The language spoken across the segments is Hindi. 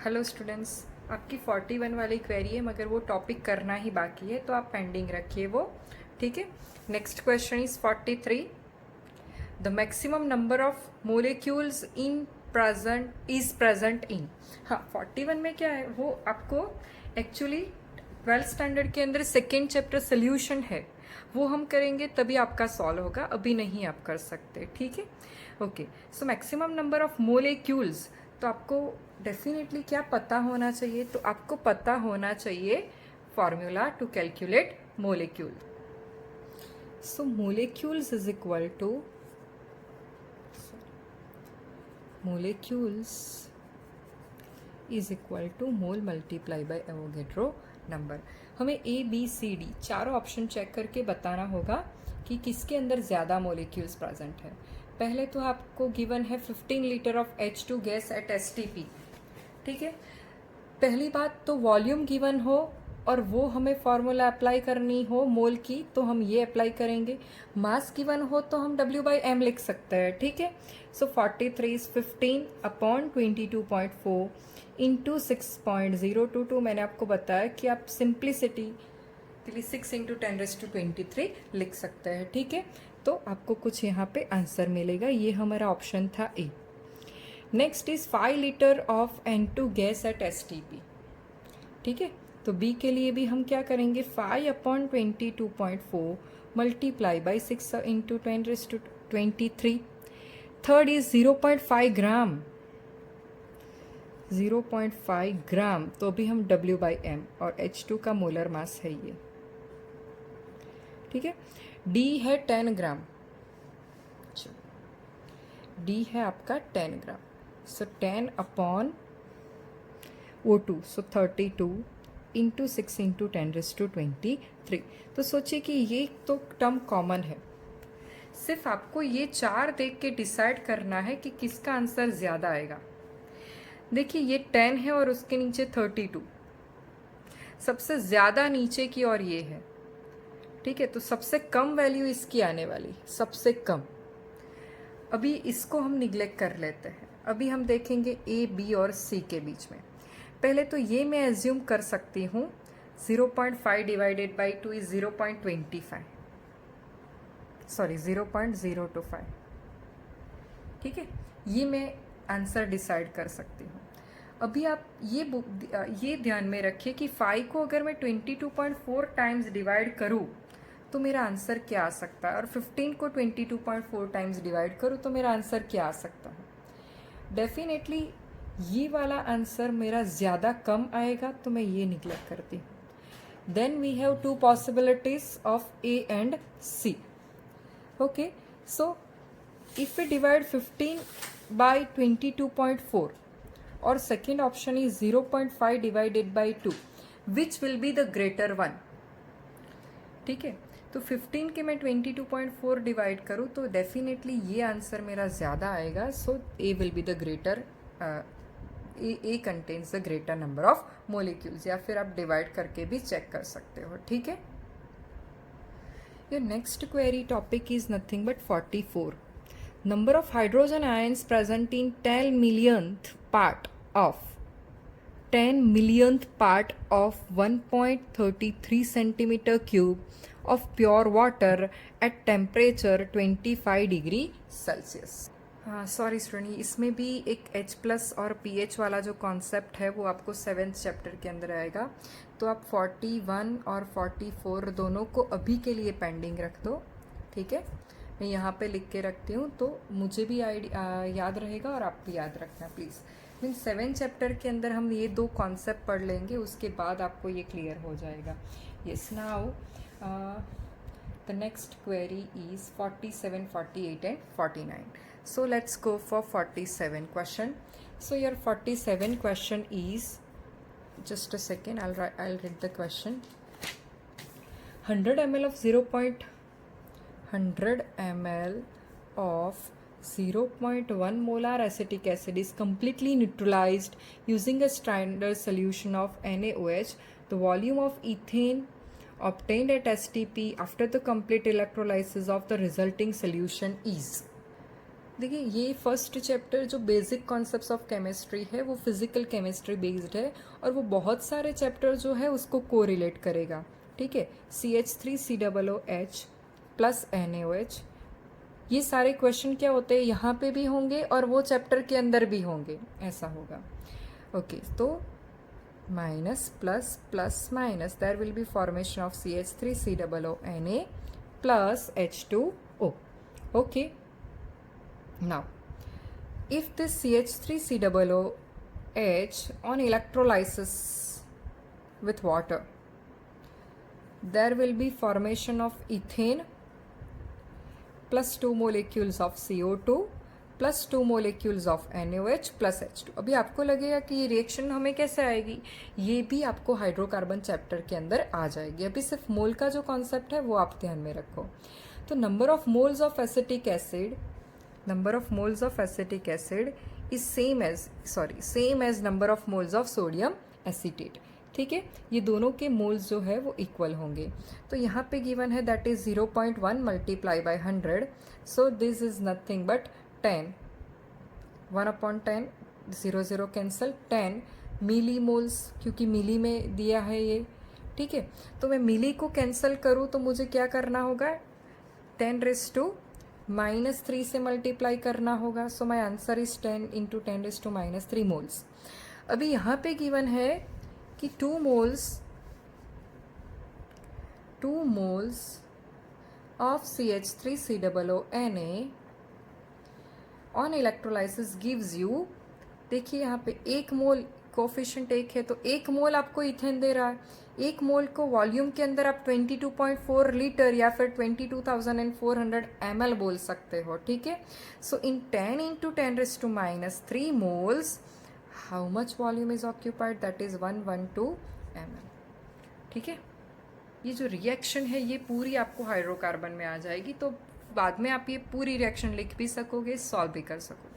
हेलो स्टूडेंट्स, आपकी 41 वाली क्वेरी है मगर वो टॉपिक करना ही बाकी है तो आप पेंडिंग रखिए वो। ठीक है। Next question is 43। The maximum number of molecules in present in. हाँ, 41 में क्या है वो आपको एक्चुअली 12th स्टैंडर्ड के अंदर सेकेंड चैप्टर सोल्यूशन है, वो हम करेंगे तभी आपका सॉल्व होगा, अभी नहीं आप कर सकते। ठीक है। Okay, so maximum number of molecules, तो आपको डेफिनेटली क्या पता होना चाहिए, तो आपको पता होना चाहिए formula to calculate molecule. So molecules is equal to molecules is equal to mole multiply by Avogadro number. हमें ए बी सी डी चारों ऑप्शन चेक करके बताना होगा कि किसके अंदर ज़्यादा मोलिक्यूल्स प्रेजेंट है। पहले तो आपको गिवन है 15 litre of H2 gas at STP। ठीक है। पहली बात तो वॉल्यूम गिवन हो और वो हमें फॉर्मूला अप्लाई करनी हो मोल की, तो हम ये अप्लाई करेंगे। मास गिवन हो तो हम W/M लिख सकते हैं। ठीक है। सो 43 इज 15 अपॉन 22.4 इंटू 6.022। मैंने आपको बताया कि आप सिंप्लिसिटी के लिए 6 इंटू 10⁻23 लिख सकते हैं। ठीक है। तो आपको कुछ यहाँ पे आंसर मिलेगा, ये हमारा ऑप्शन था A. Next is 5 litre of N2 gas at STP। ठीक है। तो बी के लिए भी हम क्या करेंगे, 5/22.4 multiply by 6 into 10⁻23। Third is 0.5 ग्राम, 0.5 ग्राम, तो अभी हम W/M और H2 का मोलर मास है ये। ठीक है। डी है 10 ग्राम, डी है आपका 10 ग्राम। सो 10 अपॉन O2, सो 32 इंटू 6 इंटू 10⁻23। तो सोचिए कि ये तो टर्म कॉमन है, सिर्फ आपको ये चार देख के डिसाइड करना है कि किसका आंसर ज़्यादा आएगा। देखिए ये 10 है और उसके नीचे 32, सबसे ज़्यादा नीचे की और ये है। ठीक है। तो सबसे कम वैल्यू इसकी आने वाली, सबसे कम। अभी इसको हम निग्लेक्ट कर लेते हैं, अभी हम देखेंगे ए बी और सी के बीच में। पहले तो ये मैं एज्यूम कर सकती हूँ 0.5 डिवाइडेड बाई 2 इज 0.25, सॉरी 0.025। ठीक है। ये मैं आंसर डिसाइड कर सकती हूँ। अभी आप ये ध्यान में रखिए कि 5 को अगर मैं 22.4 टाइम्स डिवाइड करूँ तो मेरा आंसर क्या आ सकता है, और 15 को 22.4 टाइम्स डिवाइड करूँ तो मेरा आंसर क्या आ सकता है। डेफिनेटली ये वाला आंसर मेरा ज़्यादा कम आएगा, तो मैं ये निग्लेक्ट करती हूँ। Then we have two possibilities of A and C. Okay, so if we divide 15 by 22.4 और second option is 0.5 divided by 2, which will be the greater one. ठीक है। तो 15 के मैं 22.4 डिवाइड करूँ तो डेफिनेटली ये आंसर मेरा ज़्यादा आएगा। So A will be the greater, A contains the greater number of molecules, या फिर आप डिवाइड करके भी चेक कर सकते हो। ठीक है। Your next query topic is nothing but 44। Number of hydrogen ions present in 10 millionth part of 1.33 centimeter cube of pure water at temperature 25 degree Celsius. हाँ सॉरी स्टूडेंट, इसमें भी एक H+ और pH वाला जो कॉन्सेप्ट है वो आपको 7th चैप्टर के अंदर आएगा। तो आप 41 और 44 दोनों को अभी के लिए पेंडिंग रख दो। ठीक है। मैं यहाँ पे लिख के रखती हूँ तो मुझे भी याद रहेगा और आप भी याद रखना प्लीज़। मीन 7th चैप्टर के अंदर हम ये दो कॉन्सेप्ट पढ़ लेंगे, उसके बाद आपको ये क्लियर हो जाएगा। Yes, now the next query is 47, 48 and 49. So let's go for 47 question. So your 47 question is, just a second, I'll read the question. 100 ml of 100 ml of 0.1 molar acetic acid is completely neutralized using a standard solution of NaOH. The volume of ethane obtained at STP after the complete electrolysis of the resulting solution is. देखिए ये फर्स्ट चैप्टर जो बेसिक कॉन्सेप्ट्स ऑफ केमिस्ट्री है वो फिजिकल केमिस्ट्री बेस्ड है, और वो बहुत सारे चैप्टर जो है उसको कोरिलेट करेगा, ठीक है। CH3COOH प्लस NaOH, ये सारे क्वेश्चन क्या होते हैं यहाँ पे भी होंगे और वो चैप्टर के अंदर भी होंगे, ऐसा होगा। ओके, तो minus plus plus minus, there will be formation of CH3COONA plus H2O. Okay, now if this CH3COOH on electrolysis with water, there will be formation of ethane plus 2 molecules of CO2 plus 2 molecules of NaOH plus H2। अभी आपको लगेगा कि ये रिएक्शन हमें कैसे आएगी, ये भी आपको हाइड्रोकार्बन चैप्टर के अंदर आ जाएगी। अभी सिर्फ मोल का जो कॉन्सेप्ट है वो आप ध्यान में रखो। तो number of moles of acetic acid, number of moles of acetic acid is same as number of moles of sodium acetate, ठीक है। ये दोनों के मोल्स जो है वो इक्वल होंगे। तो यहाँ पे गिवन है that is 0.1 multiply by 100, so this is nothing but 10, 1/10, 0 0 cancel, 10 milli moles, क्योंकि मिली में दिया है ये, ठीक है। तो मैं मिली को कैंसल करूँ तो मुझे क्या करना होगा, 10⁻³ से मल्टीप्लाई करना होगा। सो माई आंसर इज 10 × 10⁻³ मोल्स। अभी यहाँ पे गिवन है कि 2 moles of CH3COONA on electrolysis gives you, देखिए यहाँ पे 1 मोल कोफिशिएंट 1 है, तो 1 मोल आपको इथेन दे रहा है। 1 मोल को वॉल्यूम के अंदर आप 22.4 लीटर या फिर 22,400 ml बोल सकते हो, ठीक है। सो इन 10 × 10⁻³ moles how much volume is occupied, that is 112 ml, ठीक है। ये जो रिएक्शन है ये पूरी आपको हाइड्रोकार्बन में आ जाएगी, तो बाद में आप ये पूरी रिएक्शन लिख भी सकोगे, सॉल्व भी कर सकोगे।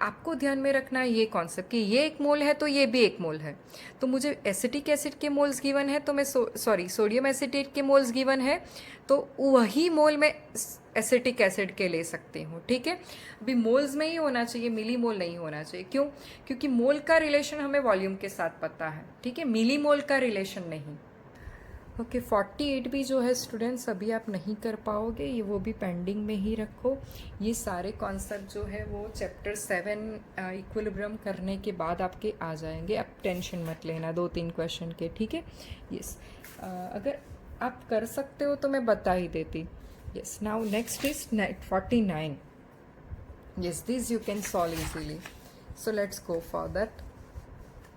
आपको ध्यान में रखना है ये कॉन्सेप्ट कि ये 1 मोल है तो ये भी 1 मोल है। तो मुझे एसिटिक एसिड के मोल्स गिवन है, तो मैं सोडियम एसिटेट के मोल्स गिवन है, तो वही मोल मैं एसिटिक एसिड के ले सकती हूँ, ठीक है। अभी मोल्स में ही होना चाहिए, मिली मोल नहीं होना चाहिए। क्यों? क्योंकि मोल का रिलेशन हमें वॉल्यूम के साथ पता है, ठीक है, मिली मोल का रिलेशन नहीं। ओके, 48 भी जो है स्टूडेंट्स अभी आप नहीं कर पाओगे, ये वो भी पेंडिंग में ही रखो। ये सारे कॉन्सेप्ट जो है वो चैप्टर 7 इक्विलिब्रियम करने के बाद आपके आ जाएंगे, आप टेंशन मत लेना 2-3 क्वेश्चन के, ठीक है। यस, अगर आप कर सकते हो तो मैं बता ही देती। Yes, now next is 49। Yes, this you can solve easily, so let's go for that.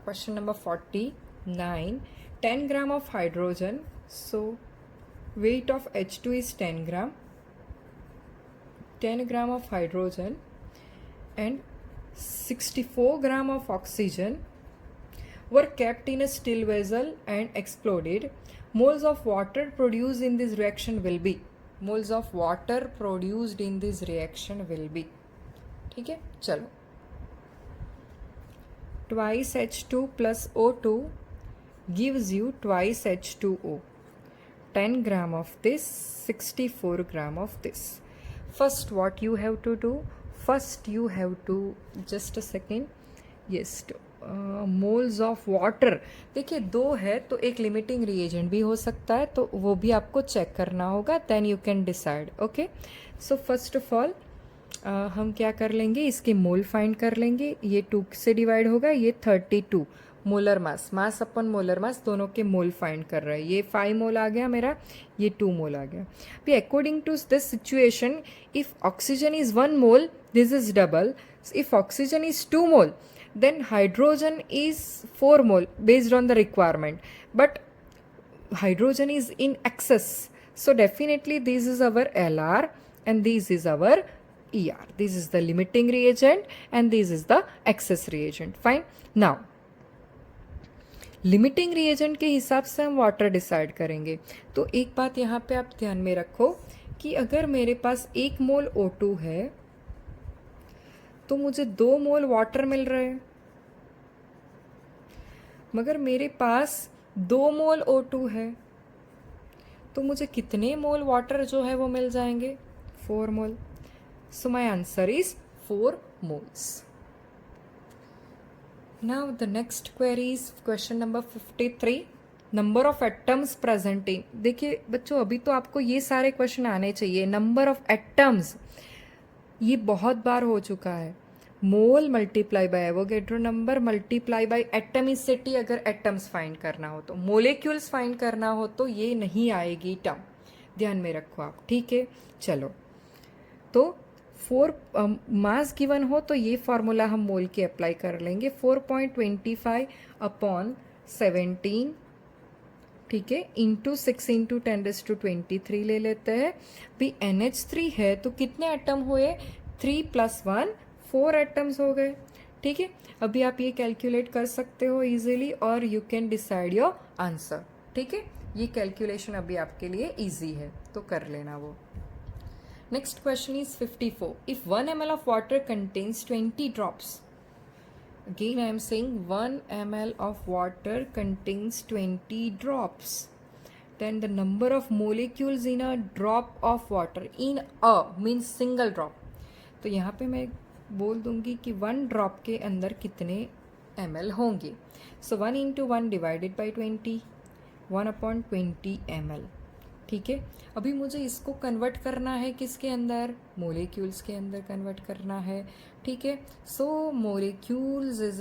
Question number 49, 10 gram of hydrogen, so weight of H2 is 10 gram, 10 gram of hydrogen and 64 gram of oxygen were kept in a still vessel and exploded. Moles of water produced in this reaction will be, moles of water produced in this reaction will be, ठीक है। चलो, twice H2 plus O2 gives you twice H2O, 10 gram of this, 64 gram of this. First what you have to do, first you have to, just a second, yes, moles of water, देखिए 2 है तो एक लिमिटिंग रिएजेंट भी हो सकता है, तो वो भी आपको चेक करना होगा, then you can decide. Okay, so first of all हम क्या कर लेंगे, इसके मोल फाइंड कर लेंगे। ये 2 से डिवाइड होगा, ये 32 मोलर मास अपन मोलर मास दोनों के मोल फाइंड कर रहे हैं। ये 5 मोल आ गया मेरा, ये 2 मोल आ गया। अभी according to this situation, if oxygen is 1 mole this is double, if oxygen is 2 mole then hydrogen is 4 mole based on the requirement, but hydrogen is in excess, so definitely this is our LR and this is our ER. This is the limiting reagent and this is the excess reagent. Fine. Now limiting reagent के हिसाब से हम वाटर डिसाइड करेंगे। तो एक बात यहाँ पे आप ध्यान में रखो कि अगर मेरे पास 1 मोल O2 है तो मुझे 2 मोल वाटर मिल रहे हैं, मगर मेरे पास 2 मोल O2 है तो मुझे कितने मोल वाटर जो है वो मिल जाएंगे, 4 mole. So my answer is 4 moles. Now the next query is question number 53. Number of atoms present in, देखिए बच्चों अभी तो आपको ये सारे क्वेश्चन आने चाहिए. नंबर ऑफ एटम्स ये बहुत बार हो चुका है. Mole multiply by Avogadro number multiply by atomicity. अगर एटम्स फाइंड करना हो तो, मोलिक्यूल्स फाइंड करना हो तो ये नहीं आएगी टर्म, ध्यान में रखो आप. ठीक है, चलो. तो 4 मास गिवन हो तो ये फॉर्मूला हम मोल के अप्लाई कर लेंगे. 4.25 अपॉन 17, ठीक है, इंटू 6 इंटू 10⁻23 ले लेते हैं. भी NH3 है तो कितने एटम हुए? 3 + 1 4 एटम्स हो गए. ठीक है, अभी आप ये कैलकुलेट कर सकते हो इजीली और you can decide your answer. ठीक है, ये कैलकुलेशन अभी आपके लिए इजी है तो कर लेना वो. Next question is 54. If 1 ml of water contains 20 drops, again I am saying 1 ml of water contains 20 drops, then the number of molecules in a drop of water, in a means single drop. तो यहाँ पे मैं बोल दूंगी कि 1 ड्रॉप के अंदर कितने ml होंगे. सो 1 × 1 डिवाइडेड बाई 20, 1/20 ml. ठीक है, अभी मुझे इसको कन्वर्ट करना है किसके अंदर? मोलिक्यूल्स के अंदर कन्वर्ट करना है. ठीक है, so molecules is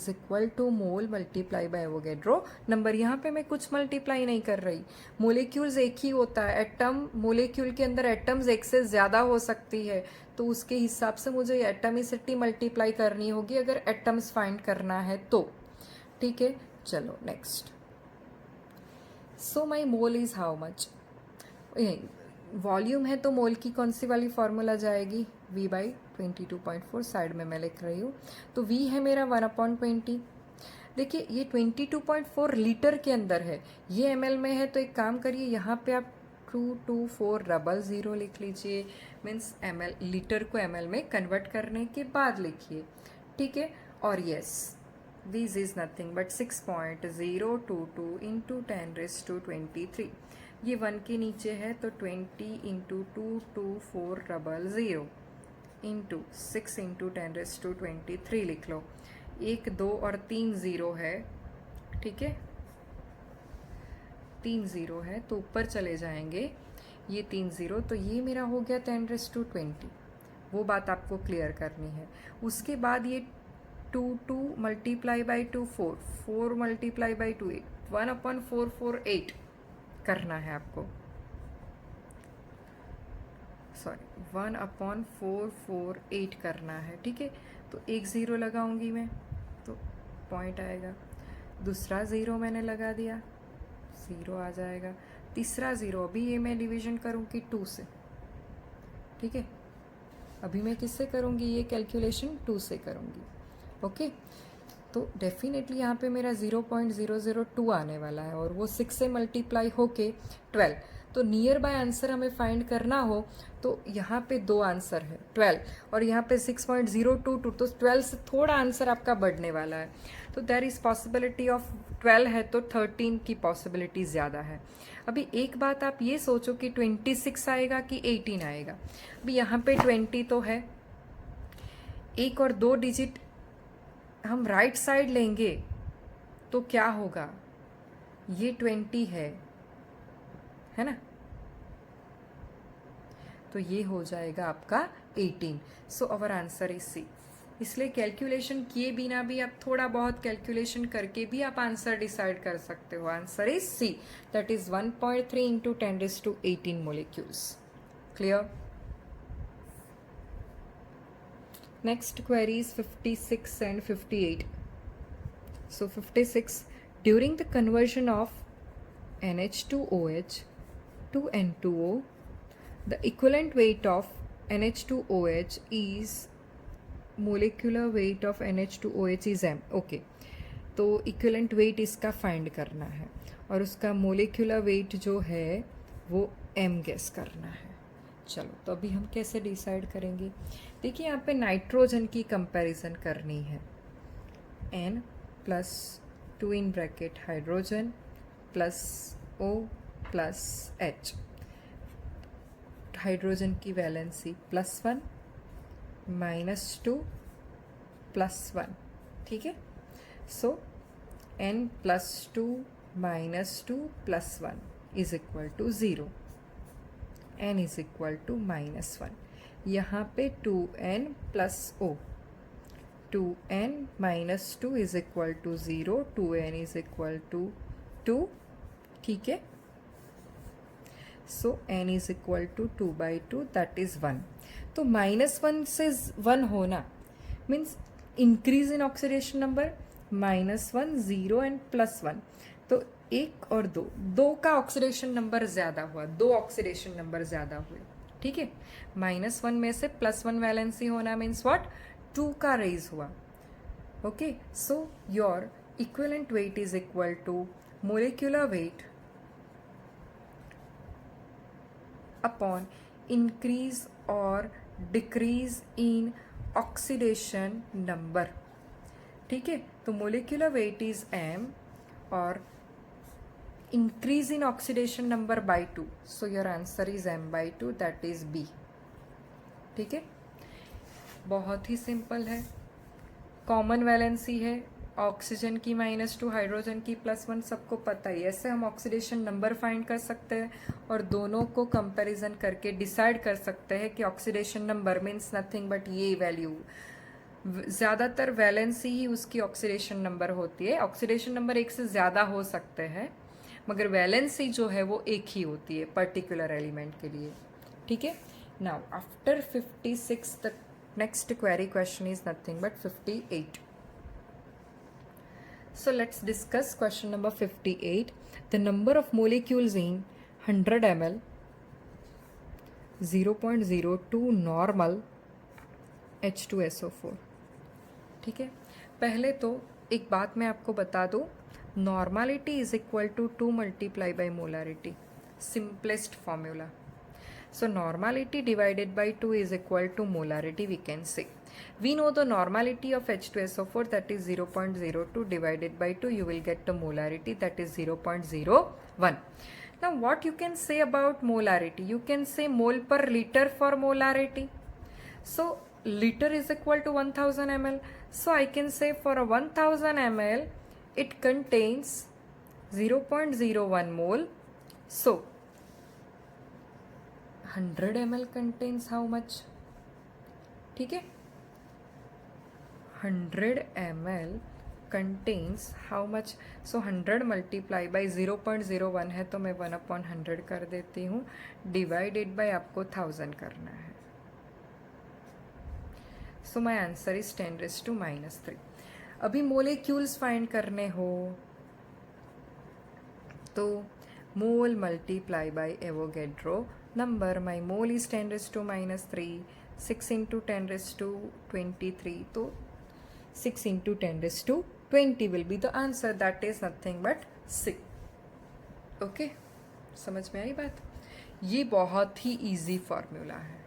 equal to mole multiply by Avogadro number. यहाँ पे मैं कुछ मल्टीप्लाई नहीं कर रही. मोलिक्यूल्स एक ही होता है. एटम, मोलिक्यूल के अंदर एटम्स एक से ज़्यादा हो सकती है तो उसके हिसाब से मुझे एटमिसिटी मल्टीप्लाई करनी होगी अगर एटम्स फाइंड करना है तो. ठीक है, चलो next. So my mole is how much? Volume है तो मोल की कौन सी वाली फॉर्मूला जाएगी? V/22.4 साइड में मैं लिख रही हूँ. तो V है मेरा 1/20. देखिए ये 22.4 लीटर के अंदर है, ये ml में है. तो एक काम करिए, यहाँ पे आप 22400 लिख लीजिए. मीन्स ml, लीटर को ml में कन्वर्ट करने के बाद लिखिए. ठीक है, और yes, this is nothing but 6.022 into 10⁻23. ये 1 के नीचे है तो 20 into 22400 into 6 into 10⁻23 लिख लो. 1 2 और 3 0 है. ठीक है, 3 0 है तो ऊपर चले जाएंगे. ये 3 0 तो ये मेरा हो गया 10⁻20. वो बात आपको क्लियर करनी है. उसके बाद ये 2 मल्टीप्लाई बाई 2 4, 4 मल्टीप्लाई बाई 2 8, 1/448 करना है आपको. सॉरी, 1/448 करना है. ठीक है, तो 1 0 लगाऊंगी मैं तो पॉइंट आएगा. दूसरा 0 मैंने लगा दिया, 0 आ जाएगा. तीसरा 0, अभी ये मैं डिवीजन करूँगी 2 से. ठीक है, अभी मैं किससे करूँगी ये कैलकुलेशन? 2 से करूँगी. ओके, तो डेफिनेटली यहाँ पे मेरा 0.002 आने वाला है और वो 6 से मल्टीप्लाई होके 12. तो नियर बाय आंसर हमें फाइंड करना हो तो यहाँ पे 2 आंसर है, 12 और यहाँ पे 6.022. तो 12 से थोड़ा आंसर आपका बढ़ने वाला है. तो देयर इज़ पॉसिबिलिटी ऑफ 12 है तो 13 की पॉसिबिलिटी ज़्यादा है. अभी एक बात आप ये सोचो कि 26 आएगा कि 18 आएगा. अभी यहाँ पे 20 तो है, 1 और 2 डिजिट हम राइट साइड लेंगे तो क्या होगा? ये 20 है ना, तो ये हो जाएगा आपका 18. सो अवर आंसर इज सी. इसलिए कैलकुलेशन किए बिना भी आप थोड़ा बहुत कैलकुलेशन करके भी आप आंसर डिसाइड कर सकते हो. Answer is C, that is 1.3 into 10⁻18 molecules. Clear? Next queries 56 and 58. So 56, during the conversion of NH2OH to N2O, the equivalent weight of NH2OH is molecular weight of NH2OH is M. Okay, तो equivalent weight इसका find करना है और उसका molecular weight जो है वो M guess करना है. चलो, तो अभी हम कैसे डिसाइड करेंगे? देखिए यहाँ पे नाइट्रोजन की कंपैरिजन करनी है. N plus 2 in bracket hydrogen plus O plus H. Hydrogen की वैलेंसी +1 -2 +1, ठीक है। So n +2 -2 +1 is equal to 0, n is equal to -1। यहाँ पे 2n + O, 2n -2 is equal to 0, 2n is equal to 2, ठीक है। So n is equal to 2/2, that is 1। तो -1 से 1 होना means increase in oxidation number, -1 0 and +1। तो 1 और 2, 2 का ऑक्सीडेशन नंबर ज़्यादा हुआ, 2 ऑक्सीडेशन नंबर ज़्यादा हुए, ठीक है। -1 में से +1 वैलेंसी होना मीन्स व्हाट, 2 का रेज हुआ, okay. So your equivalent weight is equal to molecular weight upon increase और डिक्रीज इन ऑक्सीडेशन नंबर, ठीक है। तो मोलिकुलर वेट इज m और increase in oxidation number by 2, so your answer is m/2, that is B, ठीक है। बहुत ही सिंपल है, कॉमन वैलेंसी है, ऑक्सीजन की -2 हाइड्रोजन की +1, सबको पता ही। ऐसे हम ऑक्सीडेशन नंबर फाइंड कर सकते हैं और दोनों को कंपैरिजन करके डिसाइड कर सकते हैं कि oxidation number means nothing but ये वैल्यू। ज़्यादातर वैलेंसी ही उसकी ऑक्सीडेशन नंबर होती है। ऑक्सीडेशन नंबर एक से ज़्यादा हो सकते हैं मगर वैलेंसी जो है वो एक ही होती है पर्टिकुलर एलिमेंट के लिए, ठीक है। Now after 56 the next query question is nothing but 58। So let's discuss question number 58. The number of molecules in 100 ml 0.02 normal H2SO4, ठीक है। पहले तो एक बात मैं आपको बता दूं, normality is equal to 2 multiply by molarity, simplest formula. So normality divided by 2 is equal to molarity, we can say. We know the normality of H2SO4, that is 0.02 divided by 2, you will get the molarity, that is 0.01. Now what you can say about molarity? You can say mole per liter for molarity. So liter is equal to 1000 ml. So I can say for a 1000 ml it contains 0.01 mole. So 100 ml contains how much, ठीक है। 100 ml contains how much, so 100 multiply by 0.01 है तो मैं 1/100 कर देती हूँ, डिवाइडेड बाई आपको 1000 करना है। So my answer is 10⁻⁻3। अभी मोलिक्यूल्स फाइंड करने हो तो mole multiply by Avogadro number, my mole is 10⁻⁻3, 6 into 10⁻23, तो 6 into 10⁻20 will be the answer, that is nothing but 6, okay। समझ में आई बात? ये बहुत ही easy फॉर्मूला है।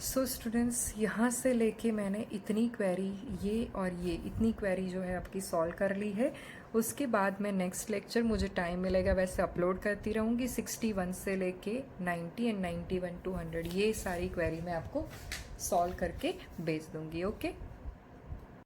सो स्टूडेंट्स, यहाँ से लेके मैंने इतनी क्वेरी, ये और ये इतनी क्वेरी जो है आपकी सॉल्व कर ली है। उसके बाद मैं नेक्स्ट लेक्चर, मुझे टाइम मिलेगा वैसे अपलोड करती रहूँगी, 61 से लेके 90 एंड 91 to 100 ये सारी क्वेरी मैं आपको सॉल्व करके भेज दूँगी, ओके।